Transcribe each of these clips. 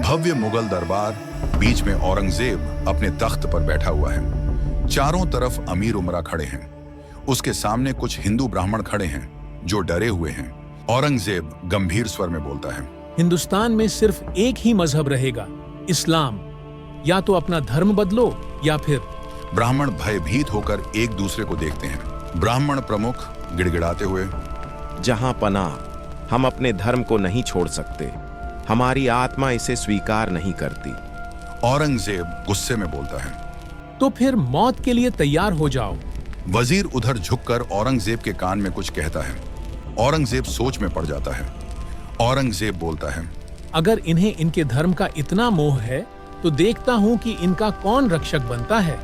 भव्य मुगल दरबार, बीच में औरंगजेब अपने तख्त पर बैठा हुआ है। चारों तरफ अमीर उमरा खड़े हैं। उसके सामने कुछ हिंदू ब्राह्मण खड़े हैं जो डरे हुए हैं। औरंगजेब गंभीर स्वर में बोलता है, हिंदुस्तान में सिर्फ एक ही मजहब रहेगा, इस्लाम। या तो अपना धर्म बदलो या फिर। ब्राह्मण भयभीत होकर एक दूसरे को देखते हैं। ब्राह्मण प्रमुख गिड़गिड़ाते हुए, जहां पनाह, हम अपने धर्म को नहीं छोड़ सकते। हमारी आत्मा इसे स्वीकार नहीं करती। औरंगजेब गुस्से में बोलता है, तो फिर मौत के लिए तैयार हो जाओ। वजीर उधर झुककर औरंगजेब के कान में कुछ कहता है। औरंगजेब सोच में पड़ जाता है। औरंगजेब बोलता है, अगर इन्हें इनके धर्म का इतना मोह है तो देखता हूं कि इनका कौन रक्षक बनता है।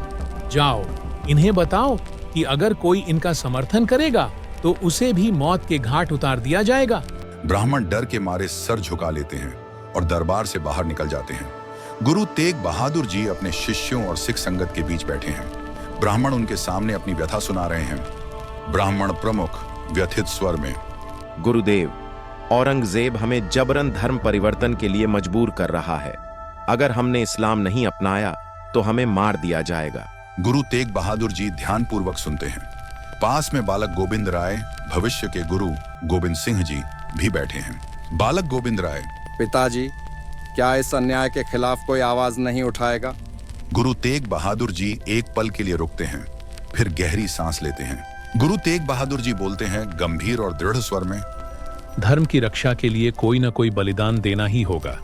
जाओ, इन्हें बताओ कि अगर कोई इनका समर्थन करेगा तो उसे भी मौत के घाट उतार दिया जाएगा। ब्राह्मण डर के मारे सर झुका लेते हैं और दरबार से बाहर निकल जाते हैं। गुरु तेग बहादुर जी अपने शिष्यों और सिख संगत के बीच बैठे हैं। ब्राह्मण उनके सामने अपनी व्यथा सुना रहे हैं। ब्राह्मण प्रमुख व्यथित स्वर में, गुरुदेव, औरंगजेब हमें जबरन धर्म परिवर्तन के लिए मजबूर कर रहा है। अगर हमने इस्लाम नहीं अपनाया तो हमें मार दिया जाएगा। गुरु तेग बहादुर जी ध्यानपूर्वक सुनते हैं। पास में बालक गोविंद राय, भविष्य के गुरु गोविंद सिंह जी भी बैठे हैं। बालक गोविंद राय, पिताजी, क्या इस अन्याय के खिलाफ कोई आवाज नहीं उठाएगा? गुरु तेग बहादुर जी एक पल के लिए रुकते हैं, फिर गहरी सांस लेते हैं। गुरु तेग बहादुर जी बोलते हैं गंभीर और दृढ़ स्वर में, धर्म की रक्षा के लिए कोई न कोई बलिदान देना ही होगा।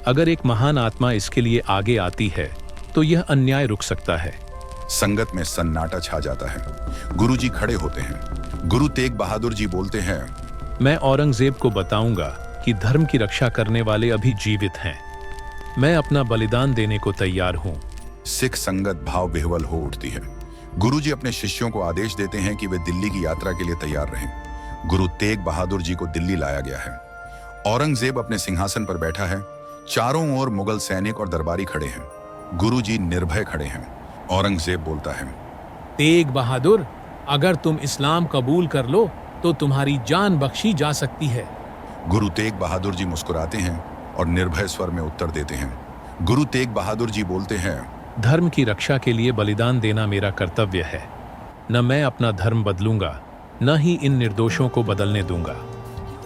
अगर एक महान आत्मा इसके लिए आगे आती है तो यह अन्याय रुक सकता है। संगत में सन्नाटा छा जाता है। गुरुजी खड़े होते हैं। गुरु तेग बहादुर जी बोलते हैं, मैं औरंगजेब को बताऊंगा कि धर्म की रक्षा करने वाले अभी जीवित हैं। मैं अपना बलिदान देने को तैयार हूं। सिख संगत भाव विह्वल हो उठती है। गुरुजी अपने शिष्यों को आदेश देते हैं कि वे दिल्ली की यात्रा के लिए तैयार रहें। गुरु तेग बहादुर जी को दिल्ली लाया गया है। औरंगजेब अपने सिंहासन पर बैठा है। चारों ओर मुगल सैनिक और दरबारी खड़े हैं। गुरुजी निर्भय खड़े हैं। औरंगजेब बोलता है, तेग बहादुर, अगर तुम इस्लाम कबूल कर लो तो तुम्हारी जान बख्शी जा सकती है। गुरु तेग बहादुर जी मुस्कुराते हैं और निर्भय स्वर में उत्तर देते हैं। गुरु तेग बहादुर जी बोलते हैं, धर्म की रक्षा के लिए बलिदान देना मेरा कर्तव्य है। न मैं अपना धर्म बदलूंगा, न ही इन निर्दोषों को बदलने दूंगा।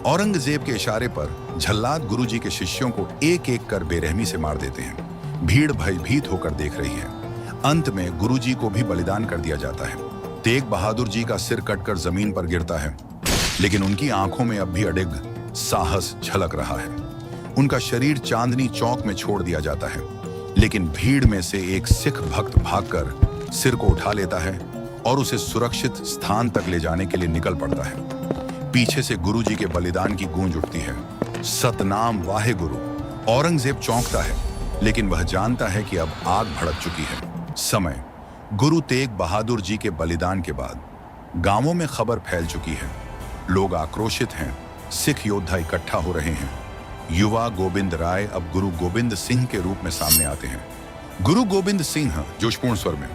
औरंगजेब के इशारे पर झल्लाद गुरुजी के शिष्यों को एक एक कर बेरहमी से मार देते हैं। भीड़ भयभीत होकर देख रही है। अंत में गुरुजी को भी बलिदान कर दिया जाता है। तेग बहादुर जी का सिर कटकर जमीन पर गिरता है, लेकिन उनकी आंखों में अब भी अडिग साहस झलक रहा है। उनका शरीर चांदनी चौक में छोड़ दिया जाता है, लेकिन भीड़ में से एक सिख भक्त भागकर सिर को उठा लेता है और उसे सुरक्षित स्थान तक ले जाने के लिए निकल पड़ता है। पीछे से गुरुजी के बलिदान की गूंज उठती है, सतनाम वाहे गुरु। औरंगजेब चौंकता है, लेकिन वह जानता है कि अब आग भड़क चुकी है। समय, गुरु तेग बहादुर जी के बलिदान के बाद गांवों में खबर फैल चुकी है। लोग आक्रोशित हैं। सिख योद्धा इकट्ठा हो रहे हैं। युवा गोविंद राय अब गुरु गोविंद सिंह के रूप में सामने आते हैं। गुरु गोविंद सिंह जोशपूर्ण स्वर में,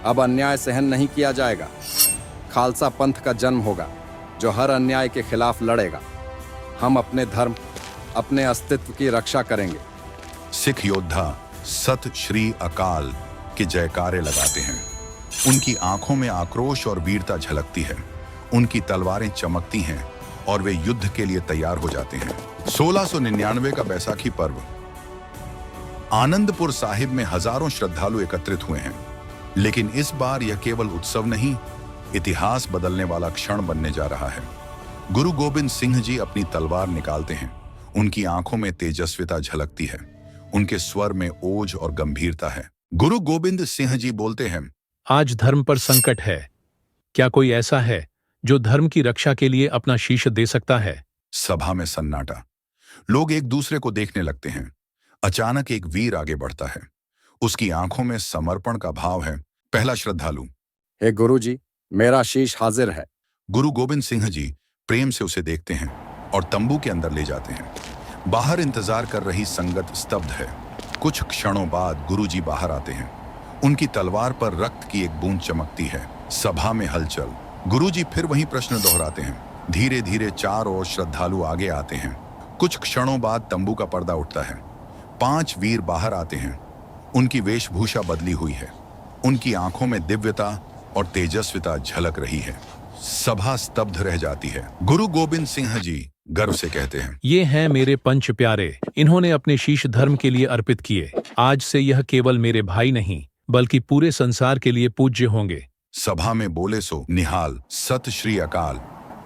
अब अन्याय सहन नहीं किया जाएगा। खालसा पंथ का जन्म होगा जो हर अन्याय के खिलाफ लड़ेगा। हम अपने धर्म, अपने अस्तित्व की रक्षा करेंगे। सिख योद्धा सत श्री अकाल के जयकारे लगाते हैं। उनकी आंखों में आक्रोश और वीरता झलकती है। उनकी तलवारें चमकती हैं और वे युद्ध के लिए तैयार हो जाते हैं। 1699 का बैसाखी पर्व। आनंदपुर साहिब में हजारों श्रद्धालु एकत्रित हुए हैं, लेकिन इस बार यह केवल उत्सव नहीं, इतिहास बदलने वाला क्षण बनने जा रहा है। गुरु गोविंद सिंह जी अपनी तलवार निकालते हैं। उनकी आंखों में तेजस्विता झलकती है। उनके स्वर में ओज और गंभीरता है। गुरु गोविंद सिंह जी बोलते हैं, आज धर्म पर संकट है। क्या कोई ऐसा है जो धर्म की रक्षा के लिए अपना शीश दे सकता है? सभा में सन्नाटा। लोग एक दूसरे को देखने लगते हैं। अचानक एक वीर आगे बढ़ता है। उसकी आंखों में समर्पण का भाव है। पहला श्रद्धालु, हे गुरुजी, मेरा शीश हाजिर है। गुरु गोविंद सिंह जी प्रेम से उसे देखते हैं और तंबू के अंदर ले जाते हैं। बाहर इंतजार कर रही संगत स्तब्ध है। कुछ क्षणों बाद गुरुजी बाहर आते हैं। उनकी तलवार पर रक्त की एक बूंद चमकती है। सभा में हलचल। गुरुजी फिर वही प्रश्न दोहराते हैं। धीरे धीरे चारों ओर श्रद्धालु आगे आते हैं। कुछ क्षणों बाद तंबू का पर्दा उठता है। 5 वीर बाहर आते हैं। उनकी वेशभूषा बदली हुई है। उनकी आंखों में दिव्यता और तेजस्विता झलक रही है। सभा स्तब्ध रह जाती है। गुरु गोविंद सिंह जी गर्व से कहते हैं, ये हैं मेरे पंच प्यारे। इन्होंने अपने शीश धर्म के लिए अर्पित किए। आज से यह केवल मेरे भाई नहीं बल्कि पूरे संसार के लिए पूज्य होंगे। सभा में बोले सो निहाल सत श्री अकाल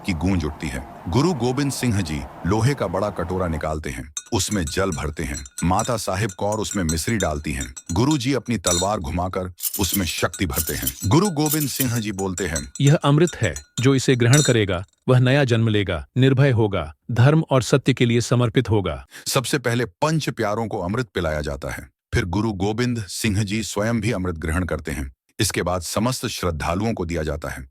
की गूंज उठती है। गुरु गोविंद सिंह जी लोहे का बड़ा कटोरा निकालते हैं। उसमें जल भरते हैं। माता साहिब कौर उसमें मिश्री डालती हैं। गुरु जी अपनी तलवार घुमाकर उसमें शक्ति भरते हैं। गुरु गोविंद सिंह जी बोलते हैं, यह अमृत है। जो इसे ग्रहण करेगा वह नया जन्म लेगा, निर्भय होगा, धर्म और सत्य के लिए समर्पित होगा। सबसे पहले पंच प्यारों को अमृत पिलाया जाता है। फिर गुरु गोविंद सिंह जी स्वयं भी अमृत ग्रहण करते हैं। इसके बाद समस्त श्रद्धालुओं को दिया जाता है।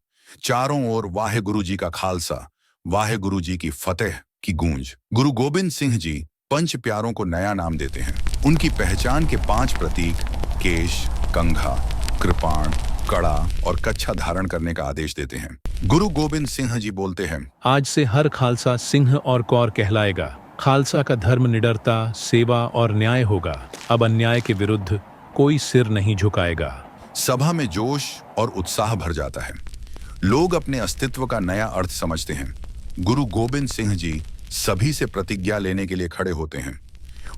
चारों ओर वाहे गुरु जी का खालसा, वाहे गुरु जी की फतेह की गूंज। गुरु गोविंद सिंह जी पंच प्यारों को नया नाम देते हैं। उनकी पहचान के 5 प्रतीक केश, कंघा, कृपाण, कड़ा और कच्छा धारण करने का आदेश देते हैं। गुरु गोविंद सिंह जी बोलते हैं, आज से हर खालसा सिंह और कौर कहलाएगा। खालसा का धर्म निडरता, सेवा और न्याय होगा। अब अन्याय के विरुद्ध कोई सिर नहीं झुकाएगा। सभा में जोश और उत्साह भर जाता है। लोग अपने अस्तित्व का नया अर्थ समझते हैं। गुरु गोविंद सिंह जी सभी से प्रतिज्ञा लेने के लिए खड़े होते हैं।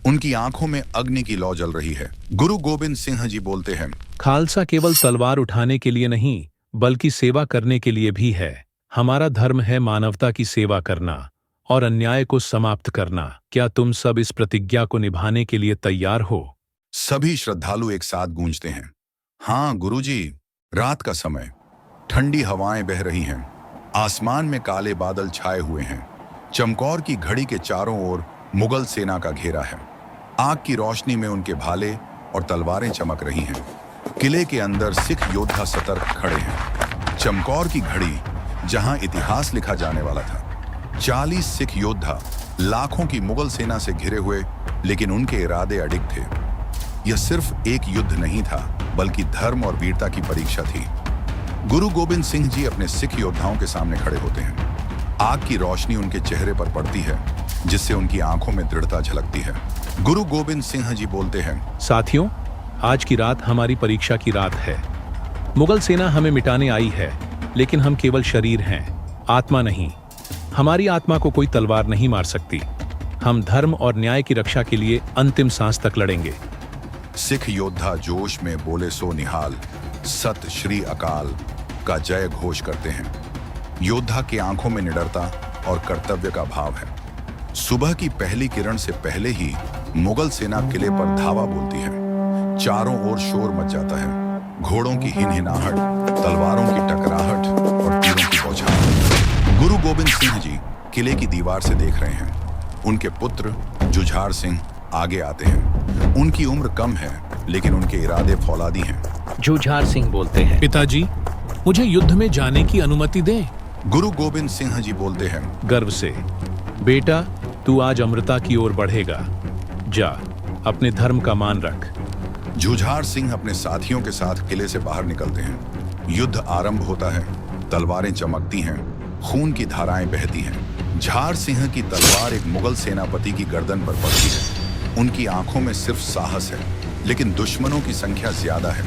उनकी आंखों में अग्नि की लौ जल रही है। गुरु गोविंद सिंह जी बोलते हैं, खालसा केवल तलवार उठाने के लिए नहीं बल्कि सेवा करने के लिए भी है। हमारा धर्म है मानवता की सेवा करना और अन्याय को समाप्त करना। क्या तुम सब इस प्रतिज्ञा को निभाने के लिए तैयार हो? सभी श्रद्धालु एक साथ गूंजते हैं, हाँ गुरुजी। रात का समय, ठंडी हवाएं बह रही हैं। आसमान में काले बादल छाए हुए हैं। चमकौर की घड़ी के चारों ओर मुगल सेना का घेरा है। आग की रोशनी में उनके भाले और तलवारें चमक रही हैं। किले के अंदर सिख योद्धा सतर्क खड़े हैं। चमकौर की घड़ी जहां इतिहास लिखा जाने वाला था। 40 सिख योद्धा लाखों की मुगल सेना से घिरे हुए, लेकिन उनके इरादे अडिग थे। यह सिर्फ एक युद्ध नहीं था बल्कि धर्म और वीरता की परीक्षा थी। गुरु गोविंद सिंह जी अपने सिख योद्धाओं के सामने खड़े होते हैं। आग की रोशनी उनके चेहरे पर पड़ती है जिससे उनकी आंखों में दृढ़ता झलकती है। गुरु गोविंद सिंह जी बोलते हैं, साथियों, आज की रात हमारी परीक्षा की रात है। मुगल सेना हमें मिटाने आई है, लेकिन हम केवल शरीर हैं, आत्मा नहीं। हमारी आत्मा को कोई तलवार नहीं मार सकती। हम धर्म और न्याय की रक्षा के लिए अंतिम सांस तक लड़ेंगे। सिख योद्धा जोश में बोले सो निहाल सत श्री अकाल का जय घोष करते हैं। योद्धा की आंखों में निडरता और कर्तव्य का भाव है। सुबह की पहली किरण से पहले ही मुगल सेना किले पर धावा बोलती है। चारों ओर शोर मच जाता है। घोड़ों की हिनहिनाहट, तलवारों की टकराहट और तीरों की बौछार। गुरु गोविंद सिंह जी किले की दीवार से देख रहे हैं। उनके पुत्र जुझार सिंह आगे आते हैं। उनकी उम्र कम है, लेकिन उनके इरादे फौलादी हैं। जुझार सिंह बोलते हैं, पिताजी, मुझे युद्ध में जाने की अनुमति दें। गुरु गोविंद सिंह जी बोलते हैं, गर्व से, बेटा, तू आज अमृता की ओर बढ़ेगा। जा, अपने धर्म का मान रख। जुझार सिंह अपने साथियों के साथ किले से बाहर निकलते हैं। युद्ध आरंभ होता है। तलवारें चमकती हैं, खून की धाराएं बहती हैं। झार सिंह की तलवार एक मुगल सेनापति की गर्दन पर पड़ती है। उनकी आंखों में सिर्फ साहस है, लेकिन दुश्मनों की संख्या ज्यादा है।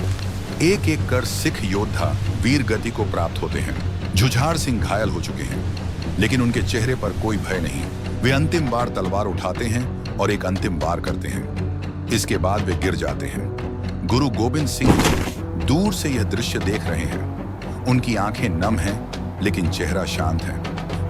एक एक कर सिख योद्धा वीर गति को प्राप्त होते हैं। जुझार सिंह घायल हो चुके हैं, लेकिन उनके चेहरे पर कोई भय नहीं। वे अंतिम बार तलवार उठाते हैं और एक अंतिम वार करते हैं। इसके बाद वे गिर जाते हैं। गुरु गोविंद सिंह जी दूर से यह दृश्य देख रहे हैं। उनकी आंखें नम हैं, लेकिन चेहरा शांत है।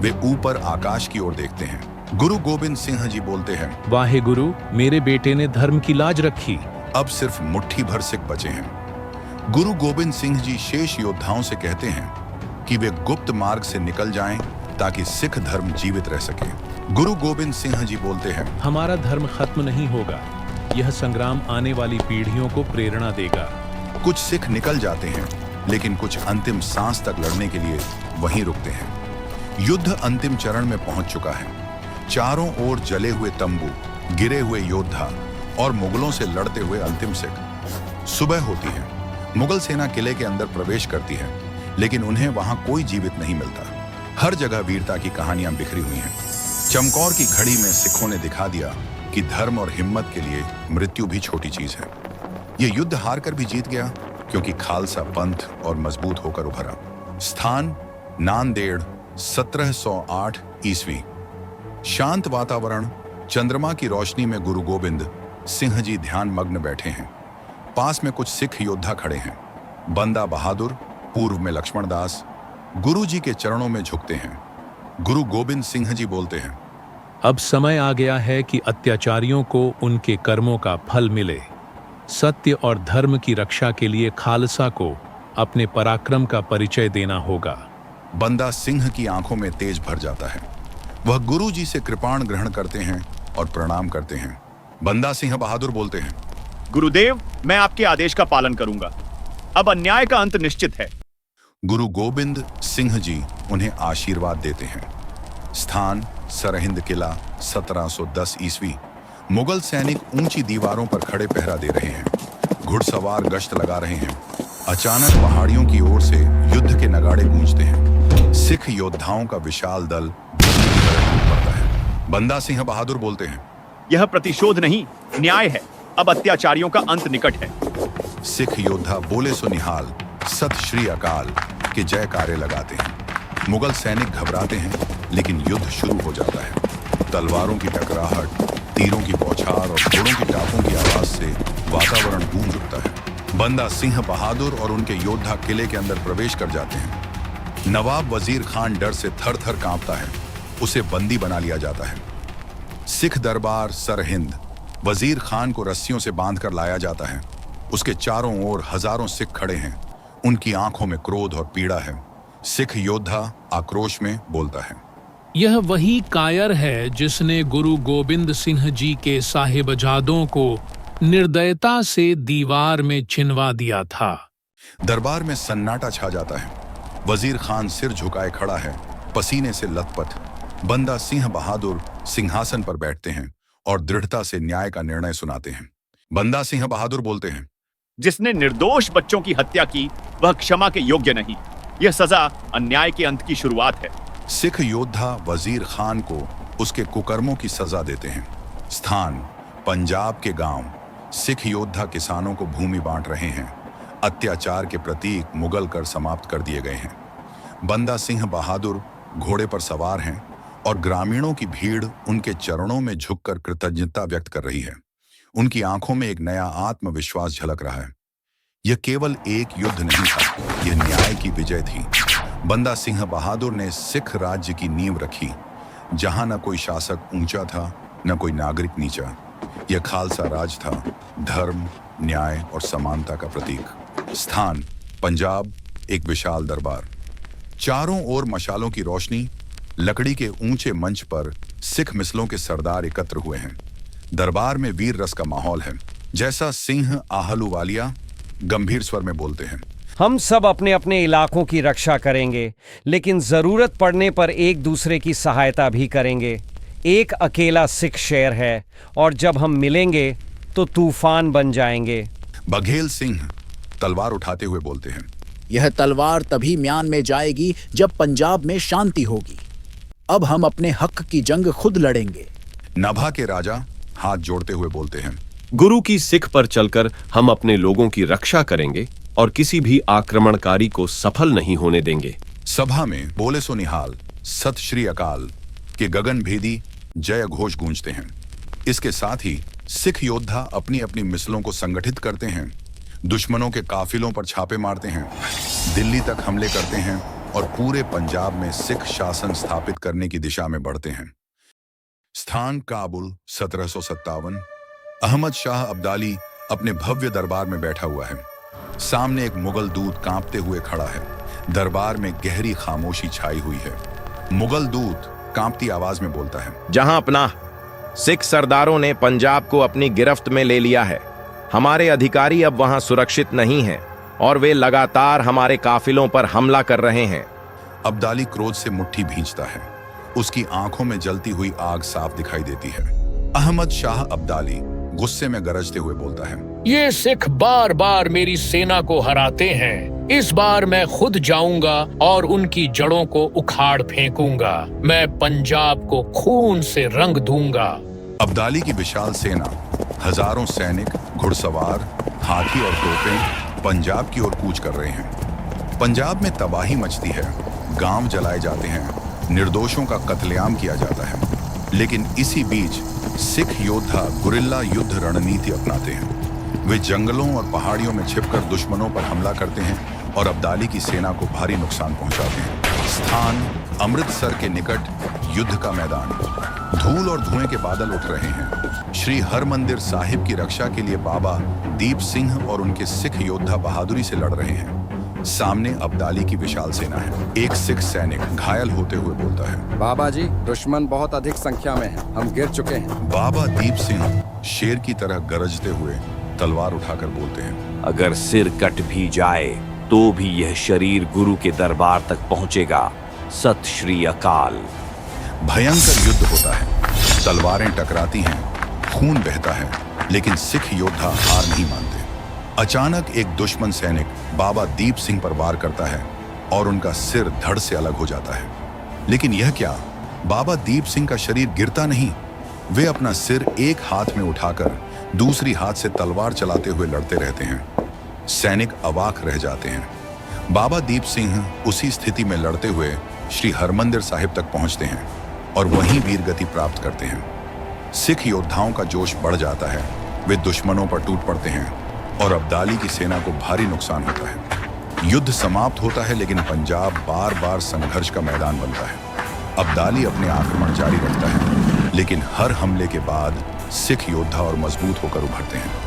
वे ऊपर आकाश की ओर देखते हैं। गुरु गोविंद सिंह जी बोलते हैं, वाहे गुरु, मेरे बेटे ने धर्म की लाज रखी। अब सिर्फ मुट्ठी भर सिख बचे हैं। गुरु गोविंद सिंह जी शेष योद्धाओं से कहते हैं कि वे गुप्त मार्ग से निकल जाएं ताकि सिख धर्म जीवित रह सके। गुरु गोविंद सिंह जी बोलते हैं, हमारा धर्म खत्म नहीं होगा। यह संग्राम आने वाली पीढ़ियों को प्रेरणा देगा। कुछ सिख निकल जाते हैं, लेकिन कुछ अंतिम सांस तक लड़ने के लिए वहीं रुकते हैं। युद्ध अंतिम चरण में पहुंच चुका है। चारों ओर जले हुए तंबू, गिरे हुए योद्धा और मुगलों से लड़ते हुए अंतिम सिख। सुबह होती है। मुगल सेना किले के अंदर प्रवेश करती है, लेकिन उन्हें वहां कोई जीवित नहीं मिलता। हर जगह वीरता की कहानियां बिखरी हुई हैं। चमकौर की घड़ी में सिखों ने दिखा दिया कि धर्म और हिम्मत के लिए मृत्यु भी छोटी चीज है। यह युद्ध हार कर भी जीत गया क्योंकि खालसा पंथ और मजबूत होकर उभरा। स्थान नांदेड़ 1708 ईस्वी। शांत वातावरण, चंद्रमा की रोशनी में गुरु गोविंद सिंह जी ध्यान मग्न बैठे हैं। पास में कुछ सिख योद्धा खड़े हैं। बंदा बहादुर, पूर्व में लक्ष्मण दास, गुरु जी के चरणों में झुकते हैं। गुरु गोविंद सिंह जी बोलते हैं, अब समय आ गया है कि अत्याचारियों को उनके कर्मों का फल मिले। सत्य और धर्म की रक्षा के लिए खालसा को अपने पराक्रम का परिचय देना होगा। बंदा सिंह की आंखों में तेज भर जाता है। वह गुरु जी से कृपाण ग्रहण करते हैं और प्रणाम करते हैं। बंदा सिंह बहादुर बोलते हैं, गुरुदेव, मैं आपके आदेश का पालन करूंगा। अब अन्याय का अंत निश्चित है। गुरु गोविंद सिंह जी उन्हें आशीर्वाद देते हैं। स्थान सरहिंद किला 1710 ईस्वी। मुगल सैनिक ऊंची दीवारों पर खड़े पहरा दे रहे हैं। घुड़सवार गश्त लगा रहे हैं। अचानक पहाड़ियों की ओर से युद्ध के नगाड़े गूंजते हैं। सिख योद्धाओं का विशाल दल पड़ता है। बंदा सिंह बहादुर बोलते हैं, यह प्रतिशोध नहीं, न्याय है। अब अत्याचारियों का अंत निकट है। सिख योद्धा बोले सो निहाल, सत श्री अकाल के जयकारे लगाते हैं। मुगल सैनिक घबराते हैं, लेकिन युद्ध शुरू हो जाता है। तलवारों की टकराहट, तीरों की बौछार और घोड़ों की टापों की आवाज से वातावरण गूंज उठता है। बंदा सिंह बहादुर और उनके योद्धा किले के अंदर प्रवेश कर जाते हैं। नवाब वजीर खान डर से थर थर कांपता है। उसे बंदी बना लिया जाता है। सिख दरबार सरहिंद। वजीर खान को रस्सियों से बांधकर लाया जाता है। उसके चारों ओर हजारों सिख खड़े हैं। उनकी आंखों में क्रोध और पीड़ा है। सिख योद्धा आक्रोश में बोलता है, यह वही कायर है जिसने गुरु गोविंद सिंह जी के साहिबजादों को निर्दयता से दीवार में छिनवा दिया था। दरबार में सन्नाटा छा जाता है। वजीर खान सिर झुकाए खड़ा है, पसीने से लथपथ। बंदा सिंह बहादुर सिंहासन पर बैठते हैं और दृढ़ता से न्याय का निर्णय सुनाते हैं। बंदा सिंह बहादुर बोलते हैं, जिसने निर्दोष बच्चों की हत्या की वह क्षमा के योग्य नहीं। यह सजा अन्याय के अंत की शुरुआत है। सिख योद्धा वजीर खान को उसके कुकर्मों की सजा देते हैं। स्थान पंजाब के गांव। सिख योद्धा किसानों को भूमि बांट रहे हैं। अत्याचार के प्रतीक मुगल कर समाप्त कर दिए गए हैं। बंदा सिंह बहादुर घोड़े पर सवार हैं और ग्रामीणों की भीड़ उनके चरणों में झुककर कृतज्ञता व्यक्त कर रही है। उनकी आंखों में एक नया आत्मविश्वास झलक रहा है। यह केवल एक युद्ध नहीं था, यह न्याय की विजय थी। बंदा सिंह बहादुर ने सिख राज्य की नींव रखी, जहां न कोई शासक ऊंचा था, न कोई नागरिक नीचा। यह खालसा राज था, धर्म, न्याय और समानता का प्रतीक। स्थान पंजाब, एक विशाल दरबार। चारों ओर मशालों की रोशनी। लकड़ी के ऊंचे मंच पर सिख मिसलों के सरदार एकत्र हुए हैं। दरबार में वीर रस का माहौल है। जैसा सिंह आहलूवालिया गंभीर स्वर में बोलते हैं, हम सब अपने अपने इलाकों की रक्षा करेंगे, लेकिन जरूरत पड़ने पर एक दूसरे की सहायता भी करेंगे। एक अकेला सिख शेर है और जब हम मिलेंगे तो तूफान बन जाएंगे। बघेल सिंह तलवार उठाते हुए बोलते हैं, यह तलवार तभी म्यान में जाएगी जब पंजाब में शांति होगी। अब हम अपने हक की जंग खुद लड़ेंगे। नभा के राजा हाथ जोड़ते हुए बोलते हैं, गुरु की सिख पर चलकर हम अपने लोगों की रक्षा करेंगे और किसी भी आक्रमणकारी को सफल नहीं होने देंगे। सभा में बोले सो निहाल, सत श्री अकाल के गगनभेदी जय घोष गूंजते हैं। इसके साथ ही सिख योद्धा अपनी अपनी मिसलों को संगठित करते हैं। दुश्मनों के काफिलों पर छापे मारते हैं, दिल्ली तक हमले करते हैं और पूरे पंजाब में सिख शासन स्थापित करने की दिशा में बढ़ते हैं। स्थान काबुल 1757। अहमद शाह अब्दाली अपने भव्य दरबार में बैठा हुआ है। सामने एक मुगल दूत कांपते हुए खड़ा है। दरबार में गहरी खामोशी छाई हुई है। मुगल दूत कांपती आवाज में बोलता है, जहां अपना सिख सरदारों ने पंजाब को अपनी गिरफ्त में ले लिया है। हमारे अधिकारी अब वहां सुरक्षित नहीं हैं और वे लगातार हमारे काफिलों पर हमला कर रहे हैं। अब्दाली क्रोध से मुट्ठी भींचता है। उसकी आंखों में जलती हुई आग साफ दिखाई देती है। अहमद शाह अब्दाली गुस्से में गरजते हुए बोलता है, ये सिख बार बार मेरी सेना को हराते हैं। इस बार मैं खुद जाऊंगा और उनकी जड़ों को उखाड़ फेंकूंगा। मैं पंजाब को खून से रंग दूंगा। अब्दाली की विशाल सेना, हजारों सैनिक, घुड़सवार, हाथी और तोपें पंजाब की ओर कूच कर रहे हैं। पंजाब में तबाही मचती है, गांव जलाए जाते हैं, निर्दोषों का कत्लेआम किया जाता है। लेकिन इसी बीच सिख योद्धा गुरिल्ला युद्ध रणनीति अपनाते हैं। वे जंगलों और पहाड़ियों में छिपकर दुश्मनों पर हमला करते हैं और अब्दाली की सेना को भारी नुकसान पहुंचाते हैं। स्थान अमृतसर के निकट युद्ध का मैदान। धूल और धुएं के बादल उठ रहे हैं। श्री हरमंदिर साहिब की रक्षा के लिए बाबा दीप सिंह और उनके सिख योद्धा बहादुरी से लड़ रहे हैं। सामने अब्दाली की विशाल सेना है। एक सिख सैनिक घायल होते हुए बोलता है, बाबा जी, दुश्मन बहुत अधिक संख्या में है, हम गिर चुके हैं। बाबा दीप सिंह शेर की तरह गरजते हुए तलवार उठाकर बोलते हैं, अगर सिर कट भी जाए तो भी यह शरीर गुरु के दरबार तक पहुंचेगा। सत श्री अकाल। भयंकर युद्ध होता है। तलवारें टकराती हैं, खून बहता है, लेकिन सिख योद्धा हार नहीं मानते। अचानक एक दुश्मन सैनिक बाबा दीप सिंह पर वार करता है और उनका सिर धड़ से अलग हो जाता है। लेकिन यह क्या, बाबा दीप सिंह का शरीर गिरता नहीं। वे अपना सिर एक हाथ में उठाकर दूसरी हाथ से तलवार चलाते हुए लड़ते रहते हैं। सैनिक अवाक रह जाते हैं। बाबा दीप सिंह उसी स्थिति में लड़ते हुए श्री हरमंदिर साहिब तक पहुंचते हैं और वहीं वीरगति प्राप्त करते हैं। सिख योद्धाओं का जोश बढ़ जाता है। वे दुश्मनों पर टूट पड़ते हैं और अब्दाली की सेना को भारी नुकसान होता है। युद्ध समाप्त होता है, लेकिन पंजाब बार बार संघर्ष का मैदान बनता है। अब्दाली अपने आक्रमण जारी रखता है, लेकिन हर हमले के बाद सिख योद्धा और मजबूत होकर उभरते हैं।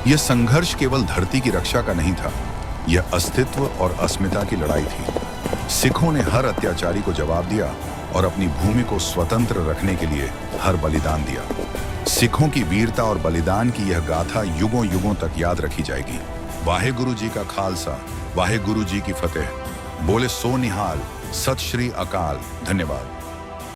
यह संघर्ष केवल धरती की रक्षा का नहीं था, यह अस्तित्व और अस्मिता की लड़ाई थी। सिखों ने हर अत्याचारी को जवाब दिया और अपनी भूमि को स्वतंत्र रखने के लिए हर बलिदान दिया। सिखों की वीरता और बलिदान की यह गाथा युगों युगों तक याद रखी जाएगी। वाहेगुरु जी का खालसा, वाहेगुरु जी की फतेह। बोले सो निहाल, सत श्री अकाल। धन्यवाद।